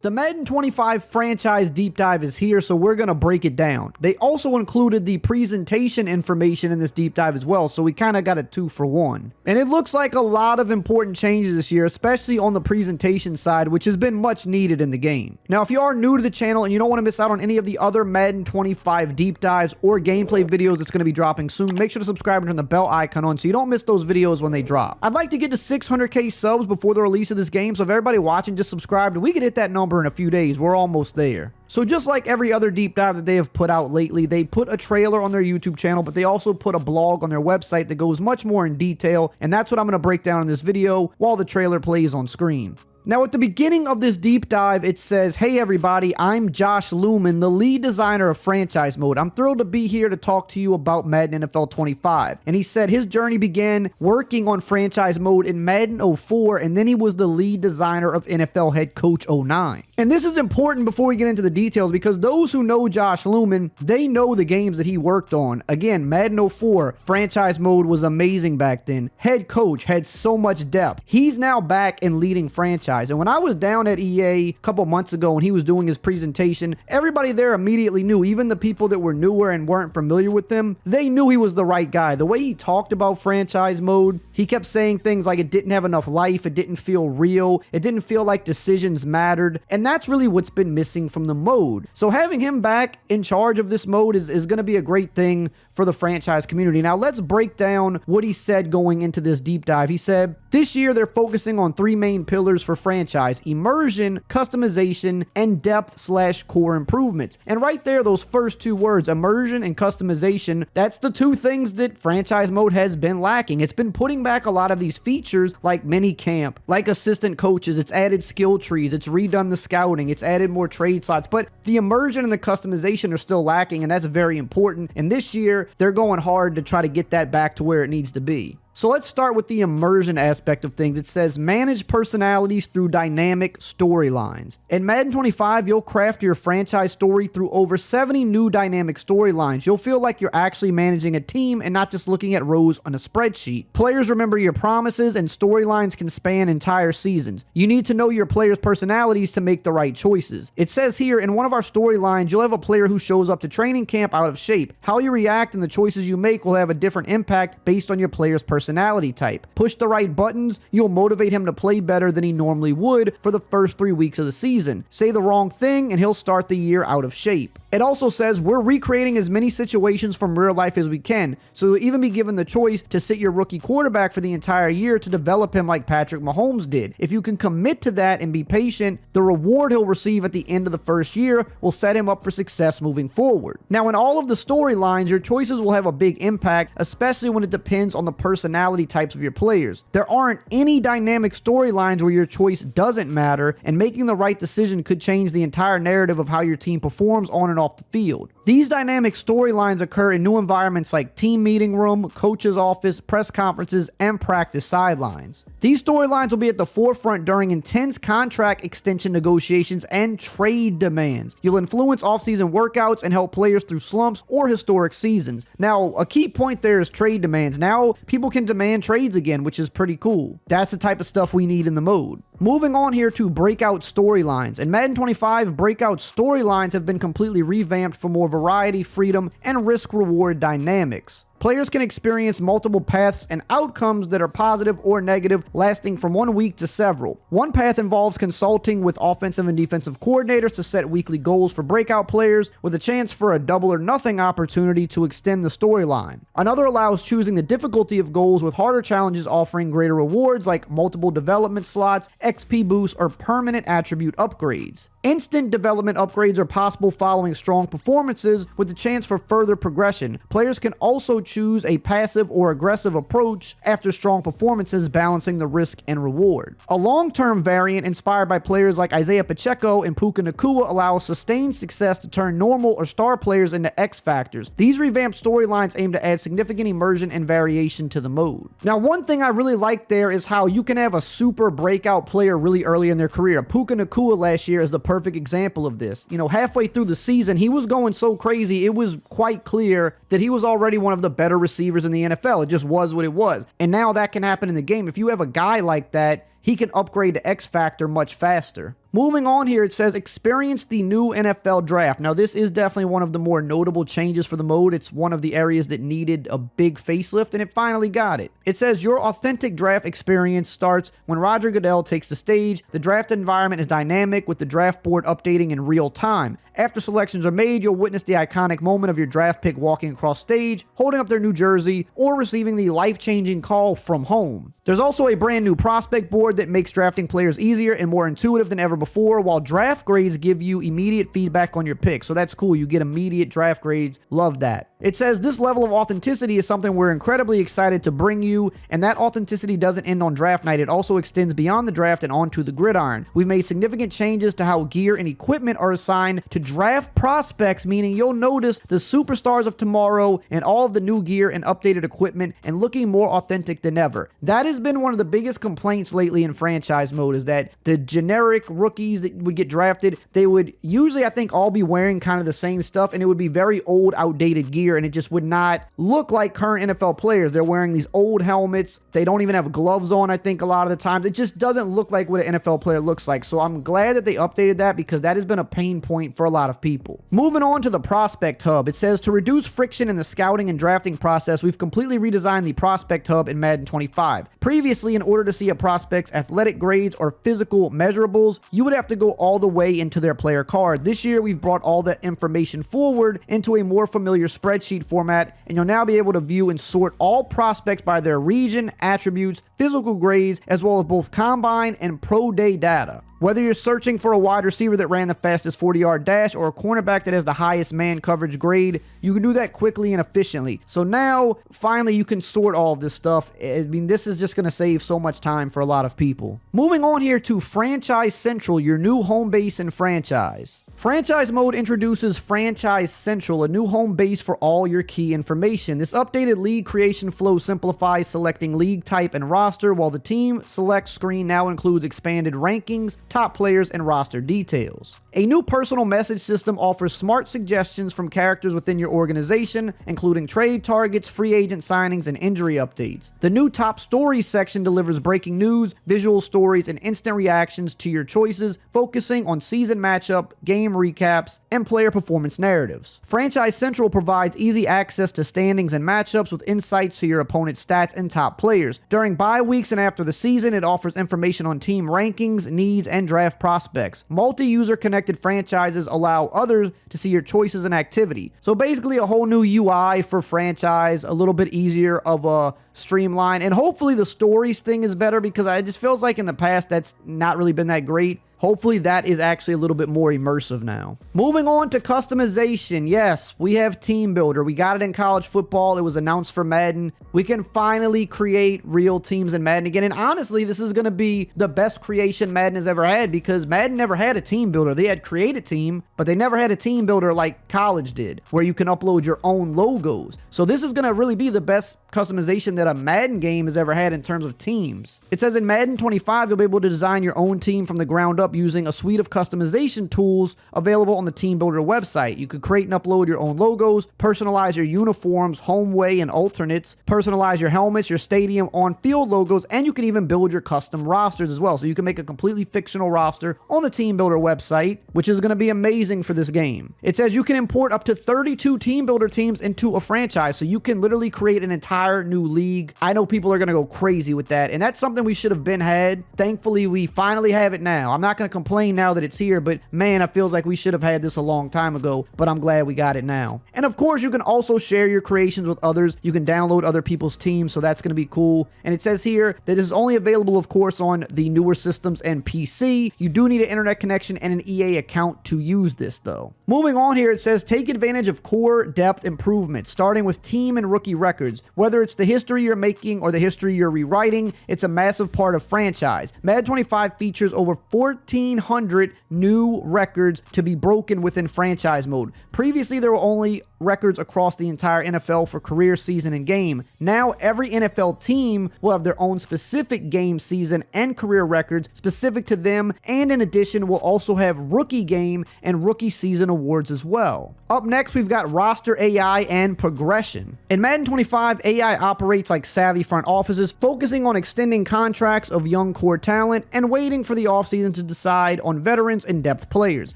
The Madden 25 franchise deep dive is here, so we're going to break it down. They also included the presentation information in this deep dive as well, so we kind of got a 2-for-1. And it looks like a lot of important changes this year, especially on the presentation side, which has been much needed in the game. Now, if you are new to the channel and you don't want to miss out on any of the other Madden 25 deep dives or gameplay videos that's going to be dropping soon, make sure to subscribe and turn the bell icon on so you don't miss those videos when they drop. I'd like to get to 600k subs before the release of this game, so if everybody watching just subscribed, we could hit that number in a few days. We're almost there. So just like every other deep dive that they have put out lately, they put a trailer on their YouTube channel, but they also put a blog on their website that goes much more in detail, and that's what I'm going to break down in this video while the trailer plays on screen. Now, at the beginning of this deep dive, it says, "Hey everybody, I'm Josh Lumen, the lead designer of Franchise Mode. I'm thrilled to be here to talk to you about Madden NFL 25. And he said his journey began working on Franchise Mode in Madden 04, and then he was the lead designer of NFL Head Coach 09. And this is important before we get into the details, because those who know Josh Lumen, they know the games that he worked on. Again, Madden 04, Franchise Mode was amazing back then. Head Coach had so much depth. He's now back and leading franchise. And when I was down at EA a couple months ago and he was doing his presentation, everybody there immediately knew, even the people that were newer and weren't familiar with him, they knew he was the right guy. The way he talked about Franchise Mode, he kept saying things like it didn't have enough life, it didn't feel real, it didn't feel like decisions mattered, and that's really what's been missing from the mode. So having him back in charge of this mode is going to be a great thing for the franchise community. Now let's break down what he said going into this deep dive. He said, this year they're focusing on 3 main pillars for franchise: immersion, customization, and depth/core improvements. And right there, those first 2 words, immersion and customization, that's the 2 things that franchise mode has been lacking. It's been putting back a lot of these features like mini camp, like assistant coaches, it's added skill trees, it's redone the scouting, it's added more trade slots, but the immersion and the customization are still lacking, and that's very important. And this year, they're going hard to try to get that back to where it needs to be. So let's start with the immersion aspect of things. It says manage personalities through dynamic storylines. In Madden 25, you'll craft your franchise story through over 70 new dynamic storylines. You'll feel like you're actually managing a team and not just looking at rows on a spreadsheet. Players remember your promises, and storylines can span entire seasons. You need to know your players' personalities to make the right choices. It says here, in one of our storylines, you'll have a player who shows up to training camp out of shape. How you react and the choices you make will have a different impact based on your player's personality type. Push the right buttons, you'll motivate him to play better than he normally would for the first 3 weeks of the season. Say the wrong thing and he'll start the year out of shape. It also says we're recreating as many situations from real life as we can, so you'll even be given the choice to sit your rookie quarterback for the entire year to develop him like Patrick Mahomes did. If you can commit to that and be patient, the reward he'll receive at the end of the first year will set him up for success moving forward. Now, in all of the storylines, your choices will have a big impact, especially when it depends on the personality types of your players. There aren't any dynamic storylines where your choice doesn't matter, and making the right decision could change the entire narrative of how your team performs on and off the field. These dynamic storylines occur in new environments like team meeting room, coach's office, press conferences, and practice sidelines. These storylines will be at the forefront during intense contract extension negotiations and trade demands. You'll influence offseason workouts and help players through slumps or historic seasons. Now, a key point there is trade demands. Now, people can demand trades again, which is pretty cool. That's the type of stuff we need in the mode. Moving on here to breakout storylines. In Madden 25, breakout storylines have been completely revamped for more variety, freedom, and risk-reward dynamics. Players can experience multiple paths and outcomes that are positive or negative, lasting from 1 week to several. One path involves consulting with offensive and defensive coordinators to set weekly goals for breakout players, with a chance for a double or nothing opportunity to extend the storyline. Another allows choosing the difficulty of goals, with harder challenges offering greater rewards like multiple development slots, XP boosts, or permanent attribute upgrades. Instant development upgrades are possible following strong performances, with the chance for further progression. Players can also choose a passive or aggressive approach after strong performances, balancing the risk and reward. A long-term variant inspired by players like Isaiah Pacheco and Puka Nacua allows sustained success to turn normal or star players into X factors. These revamped storylines aim to add significant immersion and variation to the mode. Now, one thing I really like there is how you can have a super breakout player really early in their career. Puka Nacua last year is the perfect example of this. You know, halfway through the season, he was going so crazy, it was quite clear that he was already one of the better receivers in the NFL. It just was what it was. And now that can happen in the game. If you have a guy like that, he can upgrade to X Factor much faster. Moving on here, it says experience the new NFL draft. Now, this is definitely one of the more notable changes for the mode. It's one of the areas that needed a big facelift, and it finally got it. It says your authentic draft experience starts when Roger Goodell takes the stage. The draft environment is dynamic with the draft board updating in real time. After selections are made, you'll witness the iconic moment of your draft pick walking across stage, holding up their new jersey, or receiving the life-changing call from home. There's also a brand new prospect board that makes drafting players easier and more intuitive than ever before, while draft grades give you immediate feedback on your pick. So that's cool. You get immediate draft grades. Love that. It says this level of authenticity is something we're incredibly excited to bring you, and that authenticity doesn't end on draft night. It also extends beyond the draft and onto the gridiron. We've made significant changes to how gear and equipment are assigned to draft prospects, meaning you'll notice the superstars of tomorrow and all of the new gear and updated equipment and looking more authentic than ever. That has been one of the biggest complaints lately in franchise mode, is that the generic rookies that would get drafted, they would usually, I think, all be wearing kind of the same stuff, and it would be very old, outdated gear, and it just would not look like current NFL players. They're wearing these old helmets. They don't even have gloves on, I think, a lot of the times. It just doesn't look like what an NFL player looks like. So I'm glad that they updated that, because that has been a pain point for a lot of people. Moving on to the Prospect Hub, it says to reduce friction in the scouting and drafting process, we've completely redesigned the Prospect Hub in Madden 25. Previously, in order to see a prospect's athletic grades or physical measurables, you would have to go all the way into their player card. This year, we've brought all that information forward into a more familiar spreadsheet format, and you'll now be able to view and sort all prospects by their region, attributes, physical grades, as well as both combine and pro day data. Whether you're searching for a wide receiver that ran the fastest 40-yard dash or a cornerback that has the highest man coverage grade, you can do that quickly and efficiently. So now, finally, you can sort all of this stuff. I mean, this is just going to save so much time for a lot of people. Moving on here to Franchise Central, your new home base in franchise. Franchise mode introduces Franchise Central, a new home base for all your key information. This updated league creation flow simplifies selecting league type and roster, while the team select screen now includes expanded rankings, top players, and roster details. A new personal message system offers smart suggestions from characters within your organization, including trade targets, free agent signings, and injury updates. The new top stories section delivers breaking news, visual stories, and instant reactions to your choices, focusing on season matchup, game recaps, and player performance narratives. Franchise Central provides easy access to standings and matchups with insights to your opponent's stats and top players. During bye weeks and after the season, it offers information on team rankings, needs, and draft prospects. Multi-user connected franchises allow others to see your choices and activity. So basically a whole new UI for franchise, a little bit easier of a streamline, and hopefully the stories thing is better, because it just feels like in the past that's not really been that great. Hopefully that is actually a little bit more immersive now. Moving on to customization. Yes, we have Team Builder. We got it in college football. It was announced for Madden. We can finally create real teams in Madden again. And honestly, this is going to be the best creation Madden has ever had, because Madden never had a team builder. They had Create a Team, but they never had a team builder like college did, where you can upload your own logos. So this is going to really be the best customization that a Madden game has ever had in terms of teams. It says in Madden 25, you'll be able to design your own team from the ground up using a suite of customization tools available on the Team Builder website. You could create and upload your own logos, personalize your uniforms, home way and alternates, personalize your helmets, your stadium on-field logos, and you can even build your custom rosters as well. So you can make a completely fictional roster on the Team Builder website, which is going to be amazing for this game. It says you can import up to 32 Team Builder teams into a franchise, so you can literally create an entire new league. I know people are going to go crazy with that, and that's something we should have been had. Thankfully, we finally have it now. I'm not going to complain now that it's here, but man, it feels like we should have had this a long time ago, but I'm glad we got it now. And of course, you can also share your creations with others. You can download other people's teams, so that's going to be cool. And it says here that it is only available, of course, on the newer systems and PC. You do need an internet connection and an EA account to use this, though. Moving on here, it says take advantage of core depth improvements, starting with team and rookie records. Whether it's the history you're making or the history you're rewriting, it's a massive part of franchise. Madden 25 features over 1,400 new records to be broken within franchise mode. Previously, there were only records across the entire NFL for career, season, and game. Now, every NFL team will have their own specific game, season, and career records specific to them, and in addition, will also have rookie game and rookie season awards as well. Up next, we've got roster AI and progression. In Madden 25, AI operates like savvy front offices, focusing on extending contracts of young core talent and waiting for the offseason to decide on veterans and depth players.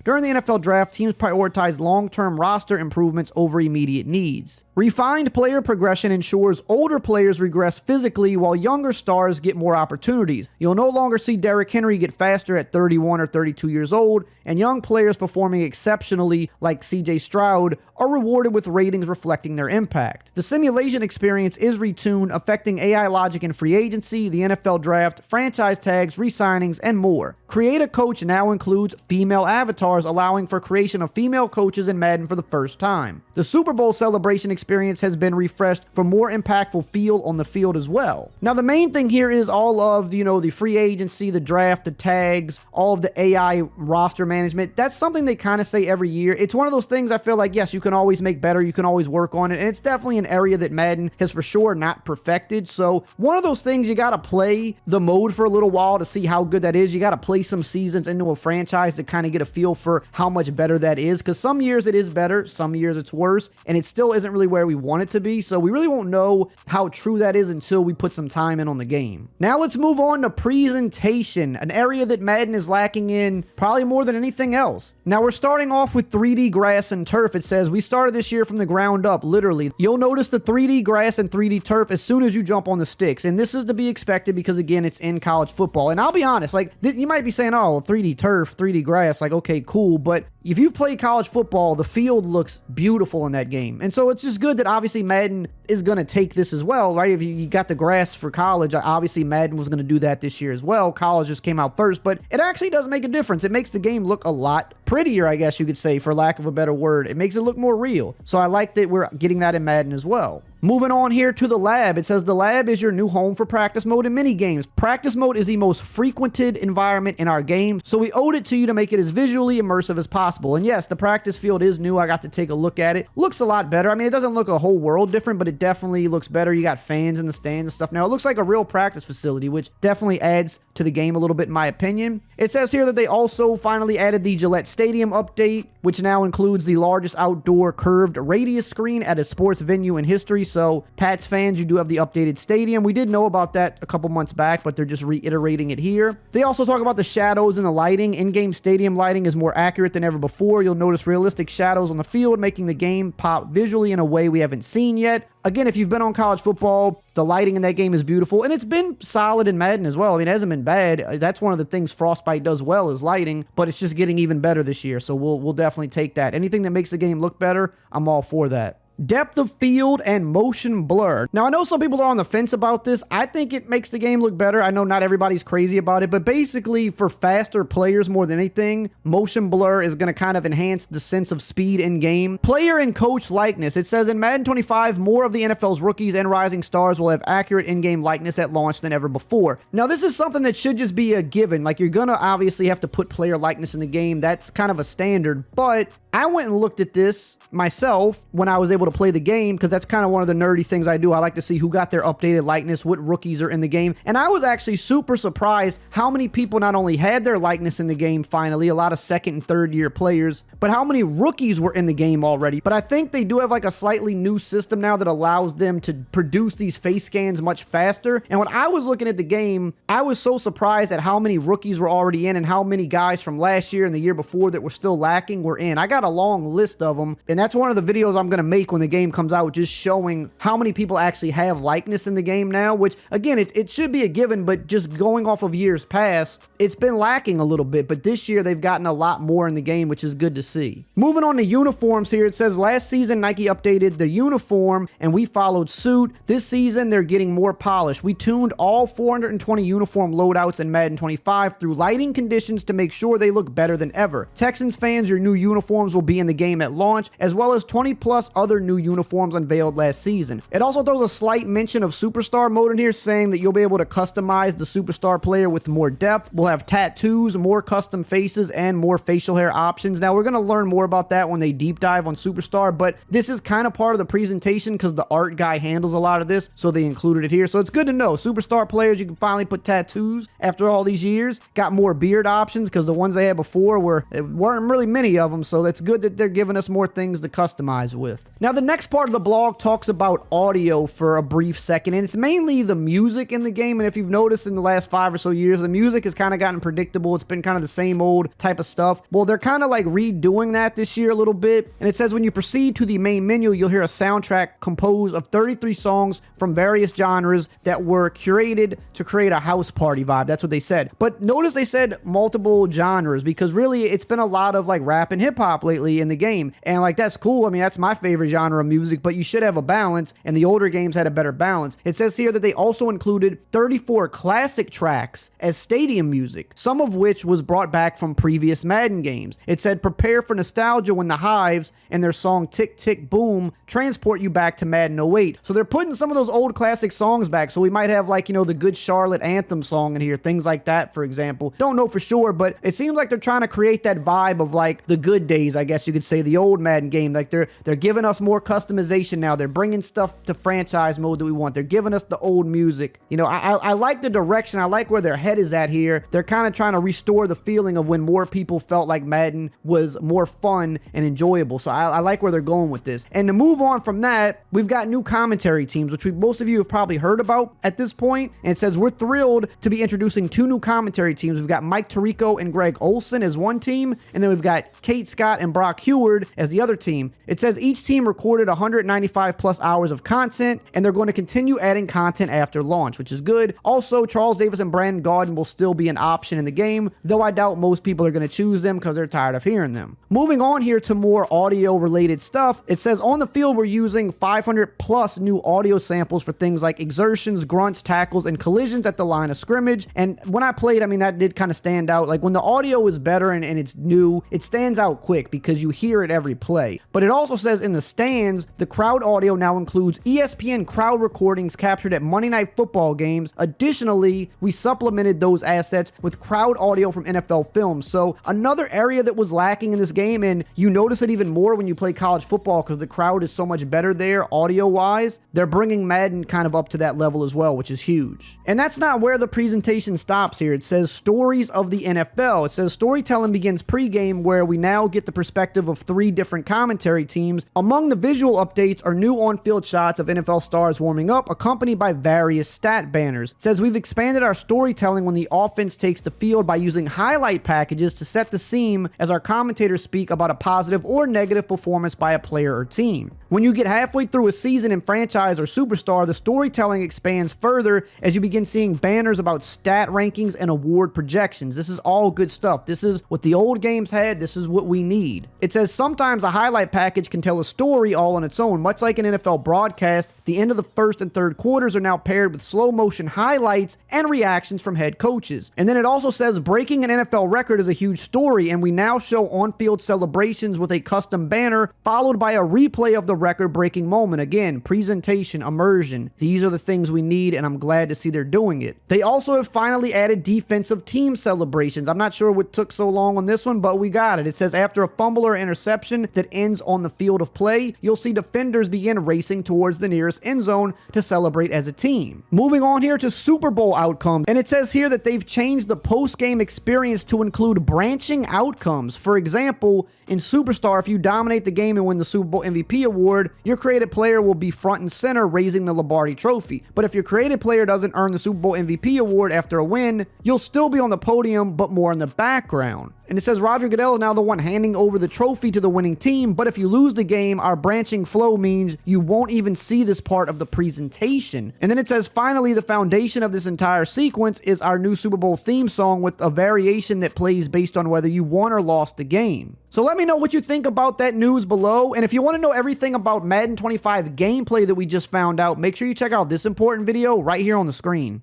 During the NFL draft, teams prioritize long-term roster improvements over immediate needs. Refined player progression ensures older players regress physically while younger stars get more opportunities. You'll no longer see Derrick Henry get faster at 31 or 32 years old, and young players performing exceptionally like CJ Stroud are rewarded with ratings reflecting their impact. The simulation experience is retuned, affecting AI logic in free agency, the NFL draft, franchise tags, re-signings, and more. Create a Coach now includes female avatars, allowing for creation of female coaches in Madden for the first time. The Super Bowl celebration experience has been refreshed for more impactful feel on the field as well. Now, the main thing here is all of, the free agency, the draft, the tags, all of the AI roster management. That's something they kind of say every year. It's one of those things I feel like, yes, you can always make better, you can always work on it, and it's definitely an area that Madden has for sure not perfected. So one of those things, you got to play the mode for a little while to see how good that is. You got to play some seasons into a franchise to kind of get a feel for how much better that is, because some years it is better, some years it's worse, and it still isn't really where we want it to be. So we really won't know how true that is until we put some time in on the game. Now let's move on to presentation, an area that Madden is lacking in probably more than anything else. Now we're starting off with 3D grass and turf. It says we started this year from the ground up, literally. You'll notice the 3D grass and 3D turf as soon as you jump on the sticks, and this is to be expected because, again, it's in college football. And I'll be honest, like, you might be saying, oh, 3D turf, 3D grass, like, okay, cool, but if you've played college football, the field looks beautiful in that game. And so it's just good that obviously Madden is going to take this as well, right? If you got the grass for college, obviously Madden was going to do that this year as well. College just came out first, but it actually does make a difference. It makes the game look a lot prettier, I guess you could say, for lack of a better word. It makes it look more real. So I like that we're getting that in Madden as well. Moving on here to the lab, it says the lab is your new home for practice mode and mini games. Practice mode is the most frequented environment in our game, so we owed it to you to make it as visually immersive as possible. And yes, the practice field is new. I got to take a look at it. Looks a lot better. I mean, it doesn't look a whole world different, but it definitely looks better. You got fans in the stands and stuff. Now, it looks like a real practice facility, which definitely adds to the game a little bit in my opinion. It says here that they also finally added the Gillette Stadium update, which now includes the largest outdoor curved radius screen at a sports venue in history. So Pats fans, you do have the updated stadium. We did know about that a couple months back, but they're just reiterating it here. They also talk about the shadows and the lighting. In-game stadium lighting is more accurate than ever before. You'll notice realistic shadows on the field, making the game pop visually in a way we haven't seen yet. Again, if you've been on college football, the lighting in that game is beautiful, and it's been solid in Madden as well. I mean, it hasn't been bad. That's one of the things Frostbite does well is lighting, but it's just getting even better this year, so we'll definitely take that. Anything that makes the game look better, I'm all for that. Depth of field and motion blur. Now, I know some people are on the fence about this. I think it makes the game look better. I know not everybody's crazy about it, but basically for faster players more than anything, motion blur is going to kind of enhance the sense of speed in game. Player and coach likeness. It says in Madden 25, more of the NFL's rookies and rising stars will have accurate in-game likeness at launch than ever before. Now, this is something that should just be a given. Like, you're going to obviously have to put player likeness in the game. That's kind of a standard, but I went and looked at this myself when I was able to play the game, because that's kind of one of the nerdy things I do. I like to see who got their updated likeness, what rookies are in the game. And I was actually super surprised how many people not only had their likeness in the game finally, a lot of second and third year players, but how many rookies were in the game already. But I think they do have like a slightly new system now that allows them to produce these face scans much faster. And when I was looking at the game, I was so surprised at how many rookies were already in and how many guys from last year and the year before that were still lacking were in. I got a long list of them, and that's one of the videos I'm going to make when the game comes out, just showing how many people actually have likeness in the game now, which again, it should be a given, but just going off of years past, it's been lacking a little bit, but this year they've gotten a lot more in the game, which is good to see. Moving on to uniforms here, it says last season Nike updated the uniform and we followed suit. This season they're getting more polished. We tuned all 420 uniform loadouts in Madden 25 through lighting conditions to make sure they look better than ever. Texans fans, your new uniforms will be in the game at launch, as well as 20 plus other new uniforms unveiled last season. It also throws a slight mention of superstar mode in here, saying that you'll be able to customize the superstar player with more depth. We'll have tattoos, more custom faces, and more facial hair options. Now, we're going to learn more about that when they deep dive on superstar, but this is kind of part of the presentation because the art guy handles a lot of this, so they included it here. So it's good to know. Superstar players, you can finally put tattoos after all these years. Got more beard options because the ones they had before weren't really many of them, so that's good that they're giving us more things to customize with. Now, Now, the next part of the blog talks about audio for a brief second, and it's mainly the music in the game. And if you've noticed in the last 5 or so years, the music has kind of gotten predictable. It's been kind of the same old type of stuff. Well, they're kind of like redoing that this year a little bit. And it says when you proceed to the main menu, you'll hear a soundtrack composed of 33 songs from various genres that were curated to create a house party vibe. That's what they said. But notice they said multiple genres, because really it's been a lot of like rap and hip hop lately in the game. And like, that's cool. I mean, that's my favorite genre of music, but you should have a balance, and the older games had a better balance. It says here that they also included 34 classic tracks as stadium music, some of which was brought back from previous Madden games. It said prepare for nostalgia when the Hives and their song Tick Tick Boom transport you back to Madden 08. So they're putting some of those old classic songs back. So we might have like, you know, the Good Charlotte Anthem song in here, things like that, for example. Don't know for sure, but it seems like they're trying to create that vibe of like the good days, I guess you could say, the old Madden game. Like they're giving us more customization now. They're bringing stuff to franchise mode that we want. They're giving us the old music. You know, I like the direction. I like where their head is at here. They're kind of trying to restore the feeling of when more people felt like Madden was more fun and enjoyable. So I like where they're going with this. And to move on from that, we've got new commentary teams, which most of you have probably heard about at this point. And it says we're thrilled to be introducing 2 new commentary teams. We've got Mike Tirico and Greg Olson as one team, and then we've got Kate Scott and Brock Heward as the other team. It says each team recorded 195 plus hours of content, and they're going to continue adding content after launch, which is good. Also, Charles Davis and Brandon Gaudin will still be an option in the game, though I doubt most people are going to choose them because they're tired of hearing them. Moving on here to more audio related stuff, it says on the field we're using 500 plus new audio samples for things like exertions, grunts, tackles, and collisions at the line of scrimmage. And when I played, I mean, that did kind of stand out. Like when the audio is better and it's new, it stands out quick because you hear it every play. But it also says in the stands, the crowd audio now includes ESPN crowd recordings captured at Monday Night Football games. Additionally, we supplemented those assets with crowd audio from NFL films. So another area that was lacking in this game, and you notice it even more when you play college football because the crowd is so much better there audio wise, they're bringing Madden kind of up to that level as well, which is huge. And that's not where the presentation stops here. It says stories of the NFL. It says storytelling begins pregame, where we now get the perspective of 3 different commentary teams. Among the visual updates are new on-field shots of NFL stars warming up, accompanied by various stat banners. It says we've expanded our storytelling when the offense takes the field by using highlight packages to set the scene as our commentators speak about a positive or negative performance by a player or team. When you get halfway through a season in franchise or superstar, the storytelling expands further as you begin seeing banners about stat rankings and award projections. This is all good stuff. This is what the old games had. This is what we need. It says sometimes a highlight package can tell a story all on its own. Much like an NFL broadcast, the end of the first and third quarters are now paired with slow motion highlights and reactions from head coaches. And then it also says breaking an NFL record is a huge story, and we now show on-field celebrations with a custom banner followed by a replay of the record-breaking moment. Again, presentation, immersion. These are the things we need, and I'm glad to see they're doing it. They also have finally added defensive team celebrations. I'm not sure what took so long on this one, but we got it. It says after a fumble or interception that ends on the field of play, you'll see defenders begin racing towards the nearest end zone to celebrate as a team. Moving on here to Super Bowl outcomes, and it says here that they've changed the post-game experience to include branching outcomes. For example, in Superstar, if you dominate the game and win the Super Bowl MVP award, your created player will be front and center raising the Lombardi Trophy. But if your created player doesn't earn the Super Bowl MVP award after a win, you'll still be on the podium, but more in the background. And it says Roger Goodell is now the one handing over the trophy to the winning team, but if you lose the game, our branching flow means you won't even see this part of the presentation. And then it says finally the foundation of this entire sequence is our new Super Bowl theme song with a variation that plays based on whether you won or lost the game. So let me know what you think about that news below, and if you want to know everything about Madden 25 gameplay that we just found out, make sure you check out this important video right here on the screen.